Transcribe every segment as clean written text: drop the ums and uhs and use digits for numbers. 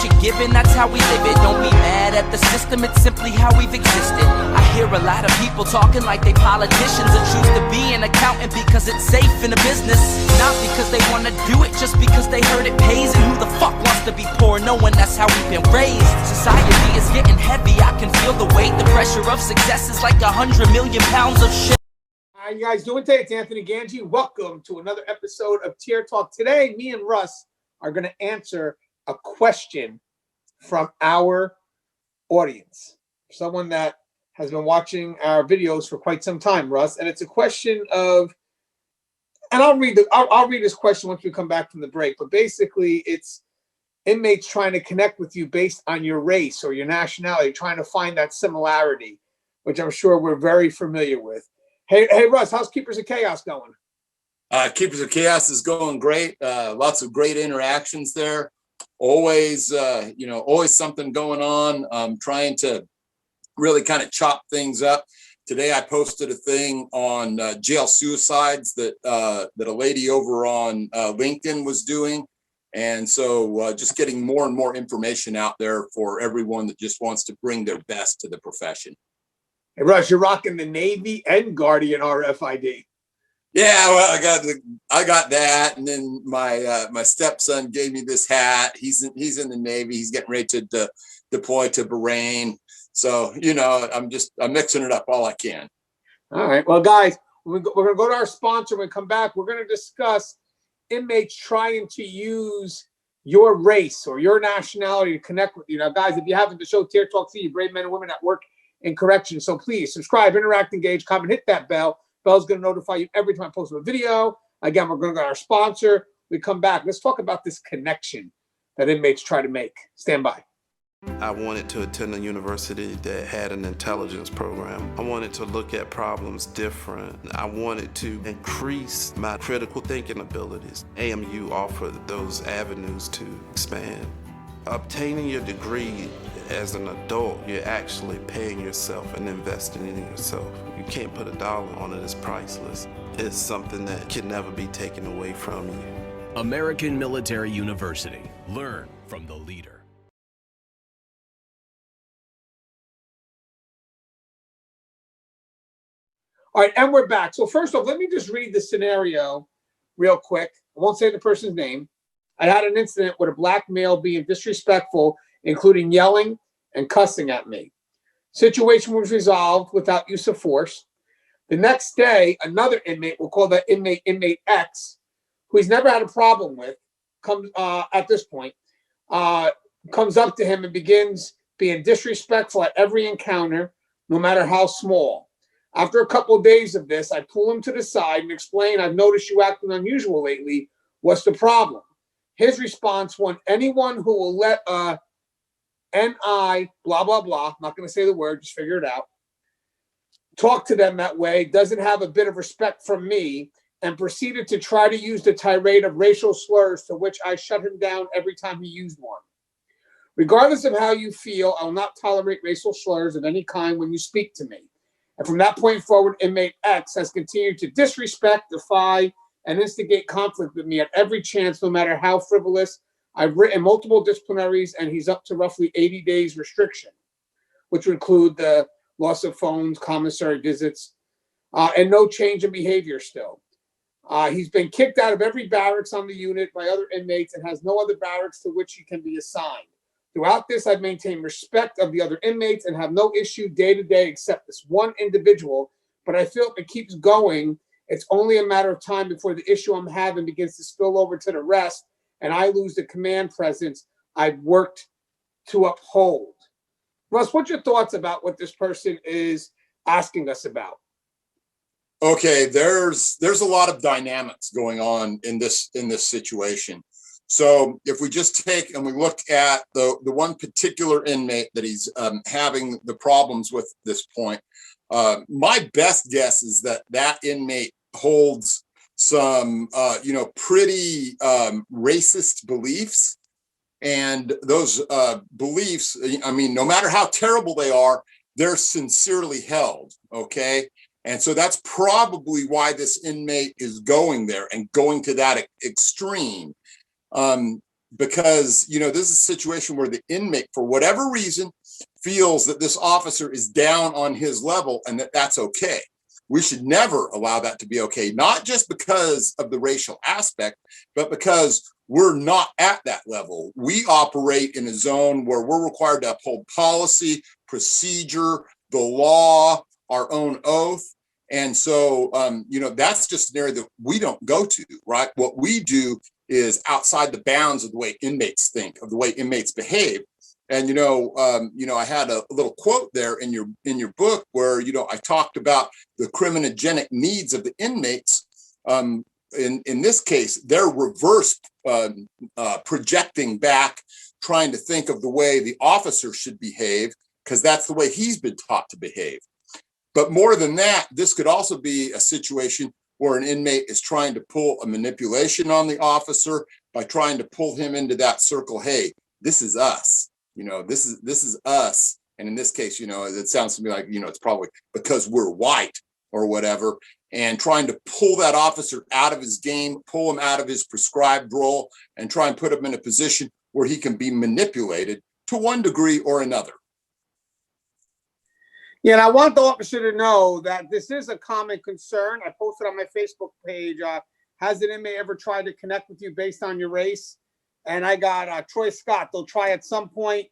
you're given, that's how we live it. Don't be mad at the system, it's simply how we've existed. I hear a lot of people talking like they politicians and choose to be an accountant because it's safe in a business. Not because they want to do it, just because they heard it pays. And who the fuck wants to be poor knowing that's how we've been raised? Society is getting heavy, I can feel the weight. The pressure of success is like 100 million pounds of shit. How you guys doing today? It's Anthony Gangi. Welcome to another episode of Tier Talk. Today, me and Russ are going to answer a question from our audience. Someone that has been watching our videos for quite some time, Russ. And it's a question of, and I'll read this question once we come back from the break. But basically, it's inmates trying to connect with you based on your race or your nationality, trying to find that similarity, which I'm sure we're very familiar with. Hey, Russ, how's Keepers of Chaos going? Keepers of Chaos is going great. Lots of great interactions there. Always, always something going on. Trying to really kind of chop things up. Today, I posted a thing on jail suicides that a lady over on LinkedIn was doing. And so just getting more and more information out there for everyone that just wants to bring their best to the profession. Hey, Russ, you're rocking the Navy and Guardian RFID. Yeah, well, I got that, and then my stepson gave me this hat. He's in the Navy. He's getting ready to deploy to Bahrain. So I'm mixing it up all I can. All right, well, guys, we're gonna go to our sponsor. When we come back, we're gonna discuss inmates trying to use your race or your nationality to connect with you. Now, guys, if you haven't, the show Tier Talk, see you brave men and women at work in correction. So please subscribe, interact, engage, comment, hit that bell. Bell's going to notify you every time I post a video. Again, we're going to go to our sponsor. We come back. Let's talk about this connection that inmates try to make. Stand by. I wanted to attend a university that had an intelligence program. I wanted to look at problems different. I wanted to increase my critical thinking abilities. AMU offered those avenues to expand. Obtaining your degree as an adult, you're actually paying yourself and investing in yourself. You can't put a dollar on it. It's priceless. It's something that can never be taken away from you. American Military University. Learn from the leader. All right, and we're back. So first off, let me just read the scenario real quick. I won't say the person's name. I had an incident with a black male being disrespectful, including yelling and cussing at me. Situation was resolved without use of force. The next day, another inmate, we'll call that inmate X, who he's never had a problem with, comes at this point, comes up to him and begins being disrespectful at every encounter, no matter how small. After a couple of days of this, I pull him to the side and explain, I've noticed you acting unusual lately. What's the problem? His response was, anyone who will let N-I, blah, blah, blah, I'm not going to say the word, just figure it out, talk to them that way, doesn't have a bit of respect from me, and proceeded to try to use the tirade of racial slurs, to which I shut him down every time he used one. Regardless of how you feel, I will not tolerate racial slurs of any kind when you speak to me. And from that point forward, inmate X has continued to disrespect, defy, and instigate conflict with me at every chance, no matter how frivolous. I've written multiple disciplinaries, and he's up to roughly 80 days restriction, which would include the loss of phones, commissary visits, and no change in behavior still. He's been kicked out of every barracks on the unit by other inmates and has no other barracks to which he can be assigned. Throughout this, I've maintained respect of the other inmates and have no issue day to day except this one individual, but I feel if it keeps going, it's only a matter of time before the issue I'm having begins to spill over to the rest, and I lose the command presence I've worked to uphold. Russ, what's your thoughts about what this person is asking us about? Okay, there's a lot of dynamics going on in this situation. So if we just take and we look at the one particular inmate that he's having the problems with at this point, my best guess is that inmate holds some, pretty racist beliefs. And those beliefs, I mean, no matter how terrible they are, they're sincerely held, okay? And so that's probably why this inmate is going there and going to that extreme. because, you know, this is a situation where the inmate, for whatever reason, feels that this officer is down on his level and that that's okay. We should never allow that to be okay, not just because of the racial aspect, but because we're not at that level. We operate in a zone where we're required to uphold policy, procedure, the law, our own oath. And so, you know, that's just an area that we don't go to, right? What we do is outside the bounds of the way inmates think, of the way inmates behave. And, you know, I had a little quote there in your book where, you know, I talked about the criminogenic needs of the inmates. In this case, they're reverse projecting back, trying to think of the way the officer should behave, because that's the way he's been taught to behave. But more than that, this could also be a situation where an inmate is trying to pull a manipulation on the officer by trying to pull him into that circle. Hey, this is us. You know, this is us. And in this case, you know, it sounds to me like, you know, it's probably because we're white or whatever, and trying to pull that officer out of his game, pull him out of his prescribed role, and try and put him in a position where he can be manipulated to one degree or another. Yeah, and I want the officer to know that this is a common concern. I posted on my Facebook page, has an inmate ever tried to connect with you based on your race? And I got Troy Scott, they'll try at some point.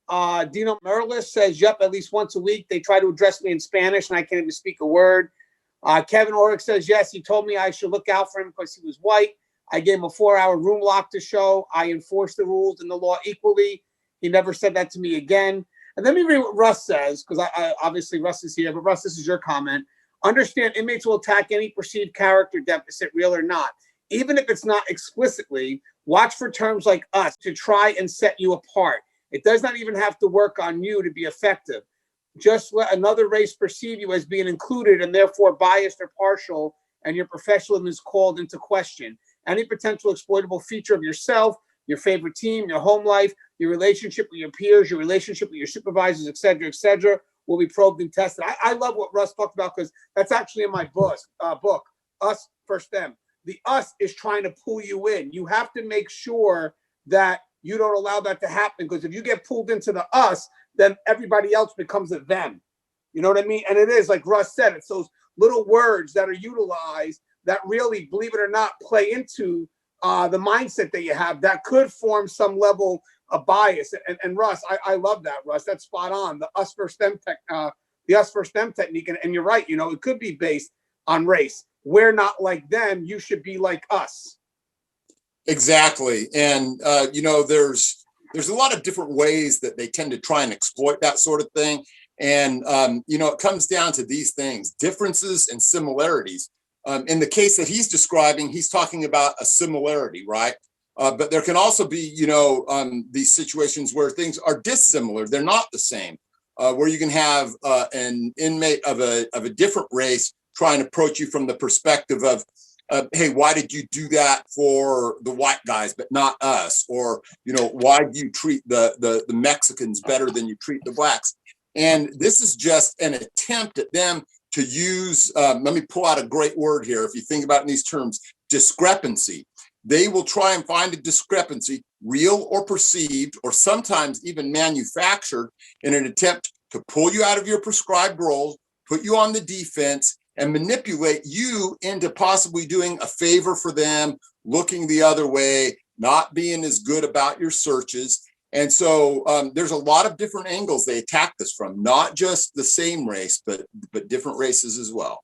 Dino Merlis says, yep, at least once a week. They try to address me in Spanish and I can't even speak a word. Kevin Orick says, yes, he told me I should look out for him because he was white. I gave him a 4-hour room lock to show. I enforce the rules and the law equally. He never said that to me again. And let me read what Russ says, because I obviously Russ is here, but Russ, this is your comment. Understand, inmates will attack any perceived character deficit, real or not. Even if it's not explicitly, watch for terms like us to try and set you apart. It does not even have to work on you to be effective. Just let another race perceive you as being included and therefore biased or partial, and your professionalism is called into question. Any potential exploitable feature of yourself, your favorite team, your home life, your relationship with your peers, your relationship with your supervisors, et cetera, will be probed and tested. I love what Russ talked about, because that's actually in my book, Us First Them. The us is trying to pull you in. You have to make sure that you don't allow that to happen, because if you get pulled into the us, then everybody else becomes a them. You know what I mean? And it is, like Russ said, it's those little words that are utilized that really, believe it or not, play into the mindset that you have that could form some level of bias. And Russ, I love that, Russ. That's spot on. The us first them technique. And you're right, you know, it could be based on race. We're not like them. You should be like us. Exactly. And, you know, there's a lot of different ways that they tend to try and exploit that sort of thing. And, you know, it comes down to these things, differences and similarities. In the case that he's describing, he's talking about a similarity, right? But there can also be, you know, these situations where things are dissimilar. They're not the same, where you can have an inmate of a different race try and approach you from the perspective of, hey, why did you do that for the white guys, but not us? Or, you know, why do you treat the Mexicans better than you treat the blacks? And this is just an attempt at them to use, let me pull out a great word here. If you think about it in these terms, discrepancy. They will try and find a discrepancy, real or perceived, or sometimes even manufactured, in an attempt to pull you out of your prescribed roles, put you on the defense, and manipulate you into possibly doing a favor for them, looking the other way, not being as good about your searches. And so there's a lot of different angles they attack this from, not just the same race, but different races as well.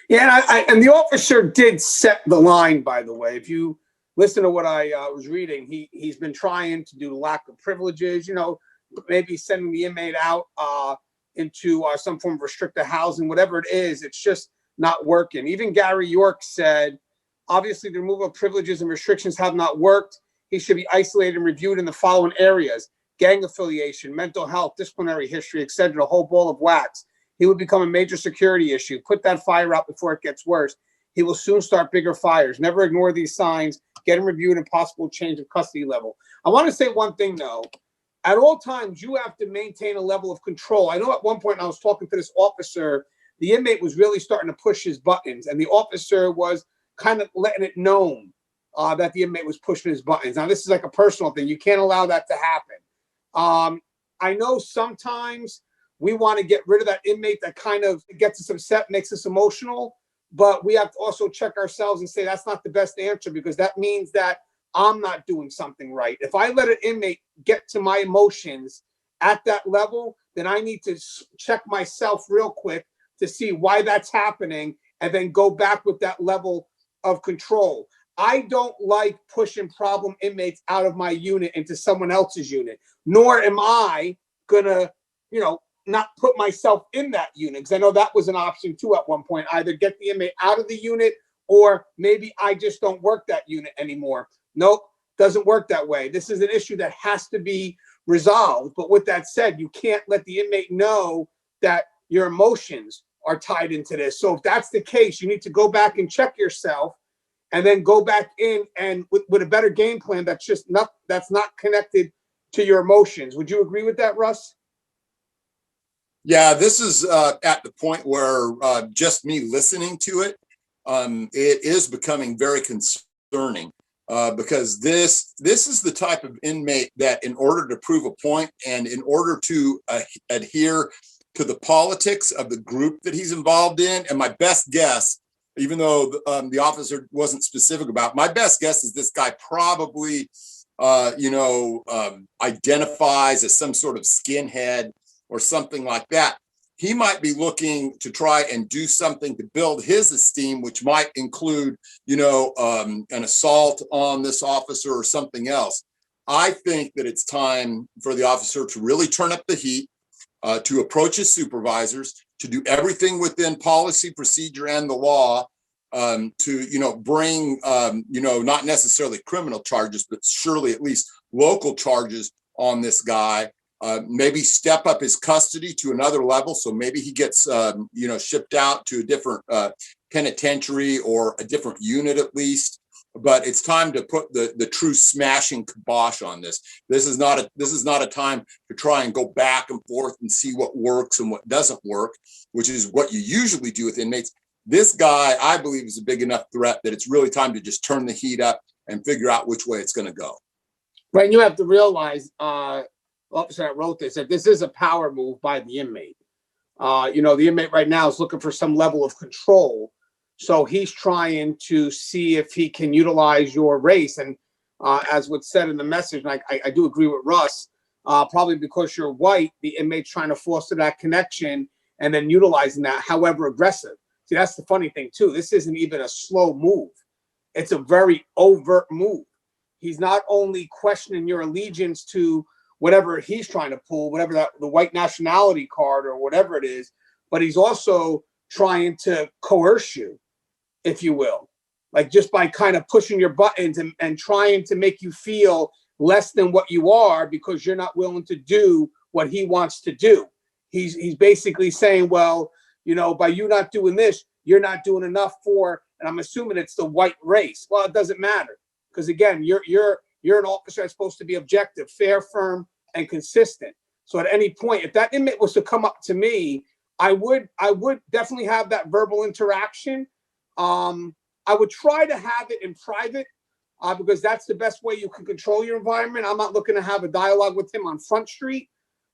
Yeah, and the officer did set the line, by the way. If you listen to what I was reading, he's been trying to do lack of privileges, you know, maybe sending the inmate out into some form of restricted housing, whatever it is, it's just not working. Even Gary York said, obviously the removal of privileges and restrictions have not worked. He should be isolated and reviewed in the following areas: gang affiliation, mental health, disciplinary history, etc., a whole ball of wax. He would become a major security issue. Put that fire out before it gets worse. He will soon start bigger fires. Never ignore these signs. Get him reviewed and possible change of custody level. I want to say one thing, though. At all times, you have to maintain a level of control. I know at one point I was talking to this officer, the inmate was really starting to push his buttons, and the officer was kind of letting it known that the inmate was pushing his buttons. Now, this is like a personal thing. You can't allow that to happen. I know sometimes we want to get rid of that inmate that kind of gets us upset, makes us emotional, but we have to also check ourselves and say that's not the best answer, because that means that I'm not doing something right. If I let an inmate get to my emotions at that level, then I need to check myself real quick to see why that's happening and then go back with that level of control. I don't like pushing problem inmates out of my unit into someone else's unit, nor am I gonna, not put myself in that unit, because I know that was an option too at one point. Either get the inmate out of the unit, or maybe I just don't work that unit anymore. Nope, doesn't work that way. This is an issue that has to be resolved. But with that said, you can't let the inmate know that your emotions are tied into this. So if that's the case, you need to go back and check yourself, and then go back in and with a better game plan that's not connected to your emotions. Would you agree with that, Russ? Yeah, this is at the point where just me listening to it, it is becoming very concerning, because this is the type of inmate that, in order to prove a point and in order to adhere to the politics of the group that he's involved in, and my best guess, even though the officer wasn't specific about, my best guess is this guy probably, identifies as some sort of skinhead or something like that. He might be looking to try and do something to build his esteem, which might include, an assault on this officer or something else. I think that it's time for the officer to really turn up the heat, to approach his supervisors, to do everything within policy, procedure, and the law, to, bring, not necessarily criminal charges, but surely at least local charges on this guy. Maybe step up his custody to another level. So maybe he gets, shipped out to a different penitentiary or a different unit at least. But it's time to put the true smashing kibosh on this. This is not a time to try and go back and forth and see what works and what doesn't work, which is what you usually do with inmates. This guy, I believe, is a big enough threat that it's really time to just turn the heat up and figure out which way it's going to go. Right, and you have to realize, officer that wrote this, that this is a power move by the inmate. The inmate right now is looking for some level of control. So he's trying to see if he can utilize your race. And as was said in the message, and I do agree with Russ, probably because you're white, the inmate's trying to foster that connection and then utilizing that, however aggressive. See, that's the funny thing too. This isn't even a slow move. It's a very overt move. He's not only questioning your allegiance to whatever he's trying to pull, whatever the white nationality card or whatever it is, but he's also trying to coerce you, if you will, like just by kind of pushing your buttons and trying to make you feel less than what you are because you're not willing to do what he wants to do. He's basically saying, well, by you not doing this, you're not doing enough for, and I'm assuming it's the white race. Well, it doesn't matter, because again, you're an officer that's supposed to be objective, fair, firm, and consistent. So at any point, if that inmate was to come up to me, I would definitely have that verbal interaction. I would try to have it in private, because that's the best way you can control your environment. I'm not looking to have a dialogue with him on Front Street.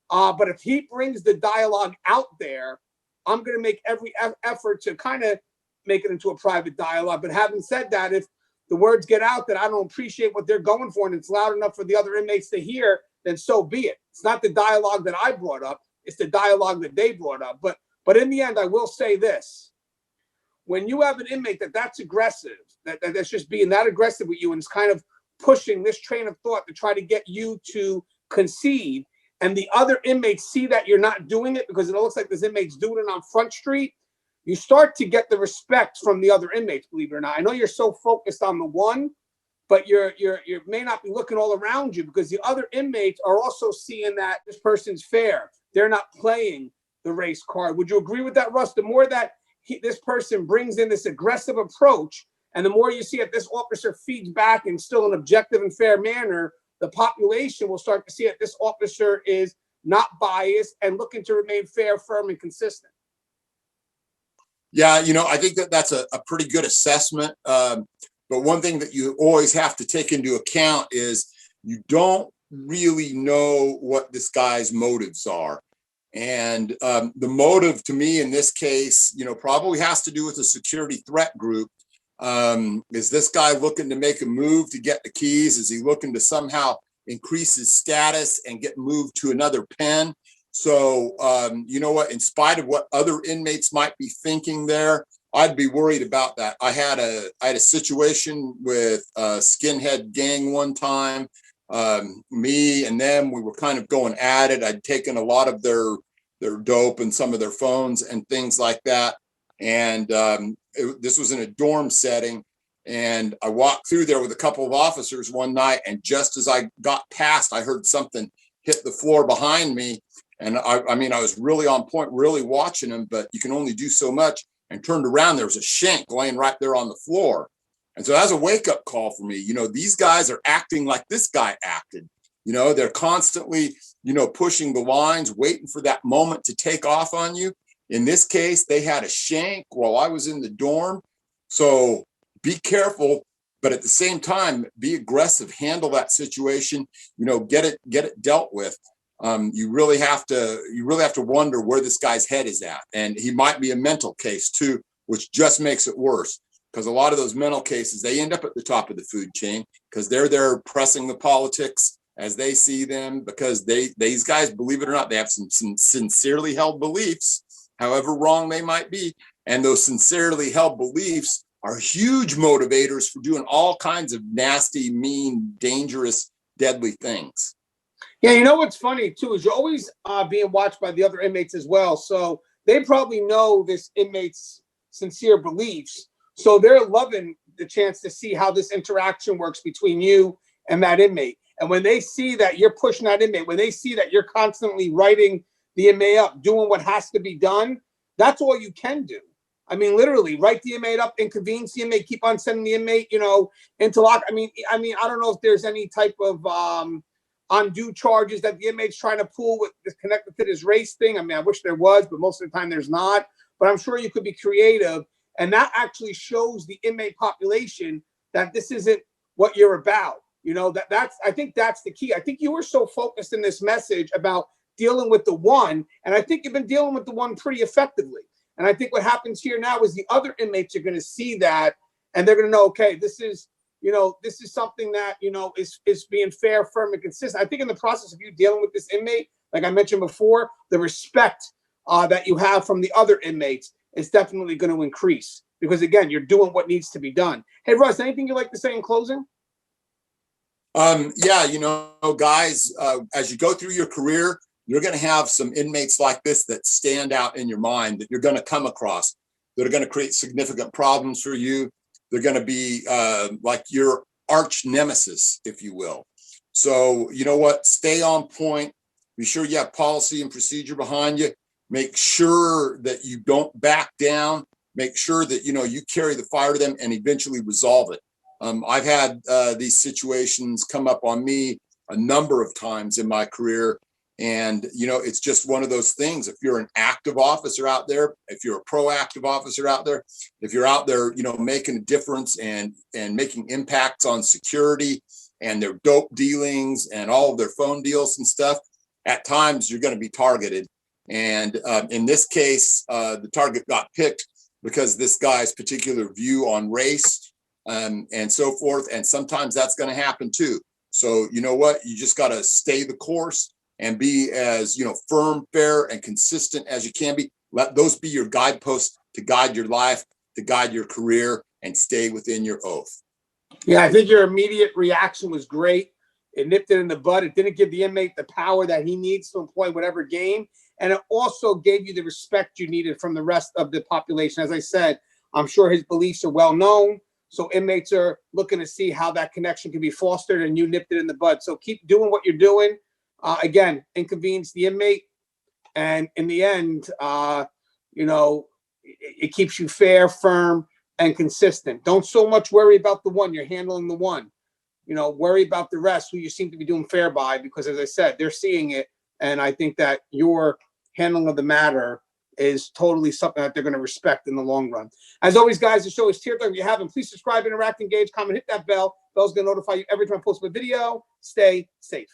But if he brings the dialogue out there, I'm going to make every effort to kind of make it into a private dialogue. But having said that, if the words get out that I don't appreciate what they're going for and it's loud enough for the other inmates to hear, then so be it. It's not the dialogue that I brought up. It's the dialogue that they brought up. But in the end, I will say this. When you have an inmate that's aggressive, that's just being that aggressive with you and is kind of pushing this train of thought to try to get you to concede, and the other inmates see that you're not doing it because it looks like this inmate's doing it on Front Street, you start to get the respect from the other inmates, believe it or not. I know you're so focused on the one, but you may not be looking all around you, because the other inmates are also seeing that this person's fair. They're not playing the race card. Would you agree with that, Russ? The more that this person brings in this aggressive approach, and the more you see that this officer feeds back in still an objective and fair manner, the population will start to see that this officer is not biased and looking to remain fair, firm, and consistent. Yeah, I think that's a pretty good assessment. But one thing that you always have to take into account is you don't really know what this guy's motives are. And the motive to me in this case, probably has to do with a security threat group. Is this guy looking to make a move to get the keys? Is he looking to somehow increase his status and get moved to another pen? So, you know what, in spite of what other inmates might be thinking there, I'd be worried about that. I had a situation with a skinhead gang one time. Me and them, we were kind of going at it. I'd taken a lot of their dope and some of their phones and things like that. And this was in a dorm setting. And I walked through there with a couple of officers one night. And just as I got past, I heard something hit the floor behind me. And I mean, I was really on point, really watching them, but you can only do so much. And turned around, there was a shank laying right there on the floor. And so that was a wake-up call for me. These guys are acting like this guy acted. They're constantly, pushing the lines, waiting for that moment to take off on you. In this case, they had a shank while I was in the dorm. So be careful, but at the same time, be aggressive, handle that situation, get it dealt with. You really have to wonder where this guy's head is at. And he might be a mental case too, which just makes it worse. Because a lot of those mental cases, they end up at the top of the food chain because they're there pressing the politics as they see them, because these guys, believe it or not, they have some sincerely held beliefs, however wrong they might be. And those sincerely held beliefs are huge motivators for doing all kinds of nasty, mean, dangerous, deadly things. Yeah, what's funny too is you're always being watched by the other inmates as well. So they probably know this inmate's sincere beliefs. So they're loving the chance to see how this interaction works between you and that inmate. And when they see that you're pushing that inmate, when they see that you're constantly writing the inmate up, doing what has to be done, that's all you can do. I mean, literally, write the inmate up, inconvenience the inmate, keep on sending the inmate, into lock. I mean, I don't know if there's any type of undue charges that the inmate's trying to pull with connected to this race thing. I mean, I wish there was, but most of the time there's not. But I'm sure you could be creative. And that actually shows the inmate population that this isn't what you're about. I think that's the key. I think you were so focused in this message about dealing with the one, and I think you've been dealing with the one pretty effectively. And I think what happens here now is the other inmates are going to see that, and they're going to know, okay, this is something that, is being fair, firm, and consistent. I think in the process of you dealing with this inmate, like I mentioned before, the respect that you have from the other inmates is definitely going to increase because, again, you're doing what needs to be done. Hey, Russ, anything you'd like to say in closing? Yeah, guys, as you go through your career, you're going to have some inmates like this that stand out in your mind that you're going to come across that are going to create significant problems for you. They're going to be like your arch nemesis, if you will. So, you know what? Stay on point. Be sure you have policy and procedure behind you. Make sure that you don't back down. Make sure that, you carry the fire to them and eventually resolve it. I've had these situations come up on me a number of times in my career. And, it's just one of those things. If you're an active officer out there, if you're a proactive officer out there, if you're out there, making a difference and making impacts on security and their dope dealings and all of their phone deals and stuff, at times you're going to be targeted. And in this case, the target got picked because this guy's particular view on race and so forth. And sometimes that's going to happen too. So, you know what? You just got to stay the course and be as, firm, fair, and consistent as you can be. Let those be your guideposts to guide your life, to guide your career, and stay within your oath. Yeah, I think your immediate reaction was great. It nipped it in the bud. It didn't give the inmate the power that he needs to employ whatever game. And it also gave you the respect you needed from the rest of the population. As I said, I'm sure his beliefs are well known. So inmates are looking to see how that connection can be fostered, and you nipped it in the bud. So keep doing what you're doing. Again, inconvenience the inmate. And in the end, it keeps you fair, firm, and consistent. Don't so much worry about the one. You're handling the one. Worry about the rest who you seem to be doing fair by, because as I said, they're seeing it. And I think that your handling of the matter is totally something that they're going to respect in the long run. As always, guys, the show is tiered. If you haven't, please subscribe, interact, engage, comment, hit that bell. Bell's going to notify you every time I post a video. Stay safe.